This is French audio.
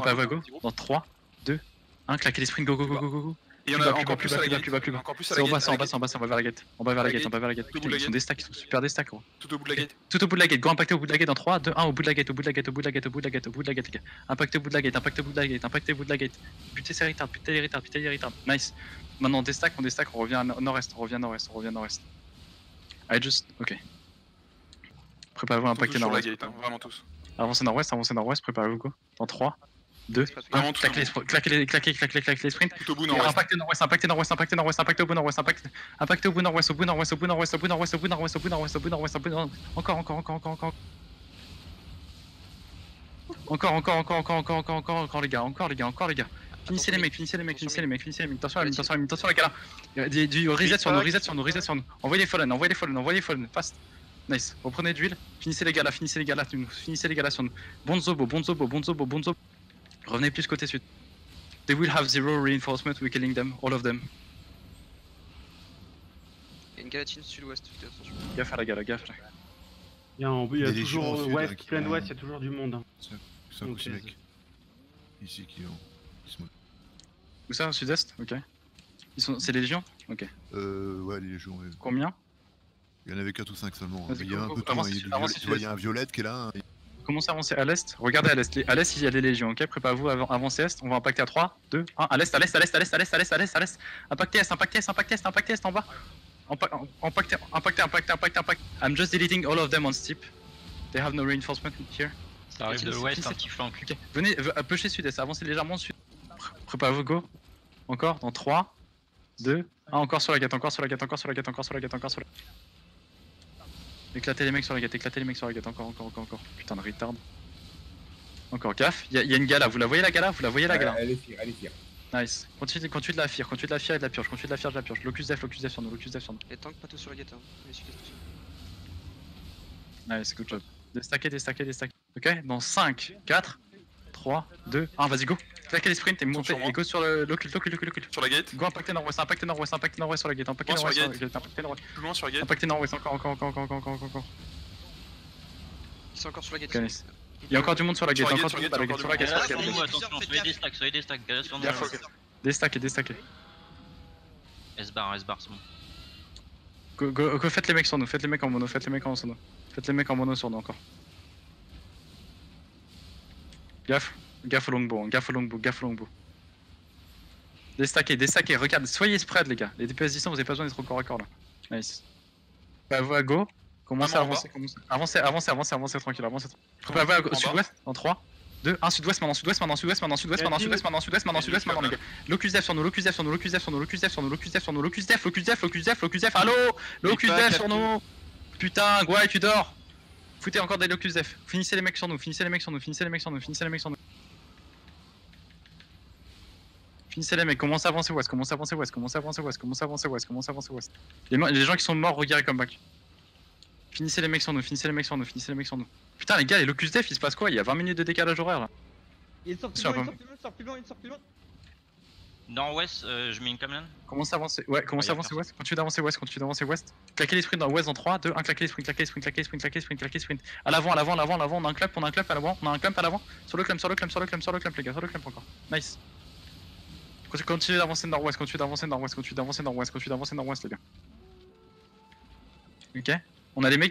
Prépare-vous à go. Dans 3, 2, 1, claquez les sprints, go go go go go go. Et on a encore plus à la gate. Encore plus à la gate. En bas, on va vers la gate. On va vers la gate, on va vers la gate. Putain, ils sont des stacks, ils sont super des stacks gros. Tout au bout de la gate. Tout au bout de la gate, go impacté au bout de la gate dans 3, 2, 1, au bout de la gate, au bout de la gate, au bout de la gate, au bout de la gate, au bout de la gate, les gars. Impacté au bout de la gate, impacté au bout de la gate, impacté au bout de la gate. Butez ces retards, butez les retards, butez les retards. Nice. Maintenant on déstack, on revient nord-est, on revient nord-est, on revient nord-est. I just. Ok. Préparez-vous à impacter nord-ouest. Vraiment tous. Avancez nord-ouest, préparez-vous go. Dans 3, 2, 1, claquez les sprints. Tout au bout nord-ouest. Impactez nord-ouest, impactez nord-ouest, impactez nord-ouest, impactez au bout nord-ouest, impactez au bout nord-ouest, au bout nord-ouest, au bout nord-ouest, au bout nord-ouest, au bout nord-ouest, au bout nord-ouest, au bout nord-ouest, au bout nord-ouest. Encore. Encore les gars. Finissez les mecs. Attention les gars là. Du reset sur nous. Envoyez les fallen, fast. Nice. Reprenez d'huile. Finissez les gars là sur nous. Bonzo. Revenez plus côté sud. They will have zero reinforcement, we're killing them, all of them. Il y a une galatine sud-ouest, faites attention. Gaffe à la gala, gaffe. Il y a toujours ouest, plein ouest, il y a toujours du monde. C'est un coup ces mecs. Ici qui sont. Où ça, sud-est? Ok. C'est les légions? Ok. Ouais, les légions. Ouais. Combien? Il y en avait 4 ou 5 seulement. Il y a un peu de temps, il y a un violette qui est là. Commencez à avancer à l'est, regardez à l'est. À l'est, il y a des légions, ok? Préparez-vous à avancer est, on va impacter à 3, 2, 1. À l'est. Impactez est en bas. Impactez. I'm just deleting all of them on steep. They have no reinforcement here. Ça arrive de l'ouest, un petit flanc. Ok, venez, pusher sud-est, avancez légèrement sud. Préparez-vous, go. Encore, dans 3, 2, 1, encore sur la gate. Éclatez les mecs sur la gate, encore. Putain de retard. Encore gaffe, il y a une gala, vous la voyez la gala? Elle est fire. Nice. Continue de la fire et de la purge. Locus def sur nous. Les tanks pas tous sur la gate, hein. Les sud-est aussi. Nice, good job. Déstacker. Ok, dans 5, 4, 3, 2, 1, vas-y go. Claquez les sprints et montez et go sur l'occulte. Sur la gate. Go impacter nord-ouest sur la gate. Plus loin sur la gate. Impacter nord-ouest, encore. Ils sont encore sur la gate. Nice. Il y a encore du monde sur la gate, sur la gate. Attention, soyez des stacks, gala sur nous. Déstacker. S-bar, c'est bon. Go, faites les mecs sur nous, faites les mecs en mono sur nous encore. Gaffe au longbow. Déstacker, regarde, soyez spread les gars. Les DPS distants, vous avez pas besoin d'être au corps à corps là. Nice. Préparez-vous à go. Commencez à avancer. Avancez tranquille. Préparez-vous à sud-ouest, en 3, 2, 1, sud-ouest maintenant les gars. Locus def sur nous. Allo, locus def sur nous. Putain, Guay, tu dors. Foutez encore des locus def. Finissez les mecs sur nous. Finissez les mecs. Finissez les mecs, commencez à avancer ouest. Les gens qui sont morts, regardez comme back. Finissez les mecs sur nous. Putain les gars, les locus def, il se passe quoi? Il y a 20 minutes de décalage horaire là. Il sort plus loin. Nord-ouest, je mets une camelane. Commencez à avancer, ouest. Continue d'avancer ouest. Claquez les sprints dans ouest dans 3, 2, 1, claquez les sprints. À l'avant, on a un clump à l'avant. Sur le clump les gars, encore. Nice. Continuez d'avancer nord-ouest, les gars. Ok. On a les mecs